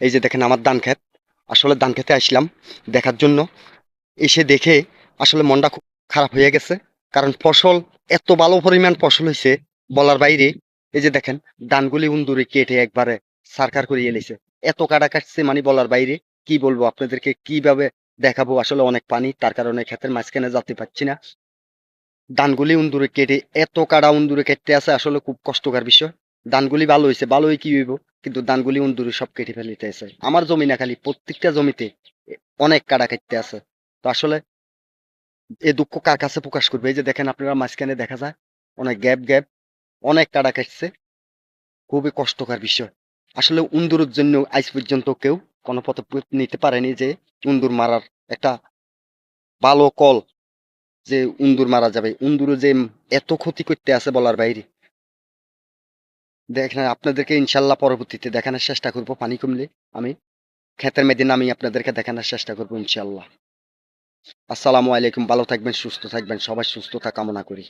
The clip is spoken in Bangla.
এই যে দেখেন আমার ধান ক্ষেত। আসলে ধান খেতে আসলাম দেখার জন্য। এসে দেখে আসলে মনটা খুব খারাপ হয়ে গেছে। কারণ ফসল এত ভালো পরিমাণ ফসল হয়েছে বলার বাইরে। এই যে দেখেন ধানগুলি উন্দুরে কেটে একবারে সারখার করিয়ে এলেছে। এত কাটা কাটছে মানে বলার বাইরে। কি বলবো আপনাদেরকে, কিভাবে দেখাবো? আসলে অনেক পানি, তার কারণে ক্ষেতের মাঝখানে যেতে পারছি না। ধানগুলি উন্দুরে কেটে এত কাড়া উন্দুরে কেটে আছে, আসলে খুব কষ্টকর বিষয়। ধানগুলি ভালো হয়েছে, ভালো হয়ে কি হইব, কিন্তু ধানগুলি উন্দুরে সব কেটে ফেলিতে আছে। আমার জমি না, খালি প্রত্যেকটা জমিতে অনেক কাড়া কাটতে আছে। তো আসলে এ দুঃখ কার কাছে প্রকাশ করবে? এই যে দেখেন আপনারা মাঝখানে দেখা যায় অনেক গ্যাপ গ্যাপ, অনেক কাড়া কাটছে। খুবই কষ্টকর বিষয়। আসলে উন্দুরের জন্য আজ পর্যন্ত কেউ কোনো পদক্ষেপ নিতে পারেনি যে উন্দুর মারার একটা ভালো কল, যে উন্দুর মারা যাবে। উন্দুরে যে এত ক্ষতি করতে আছে বলার বাইরে। দেখেন আপনাদেরকে ইনশাল্লাহ পরবর্তীতে দেখানোর চেষ্টা করব, পানি কমলে আমি ক্ষেতের মধ্যে নামি আপনাদেরকে দেখানোর চেষ্টা করবো ইনশাল্লাহ। আসসালামু আলাইকুম, ভালো থাকবেন, সুস্থ থাকবেন, সবাই সুস্থতা কামনা করি।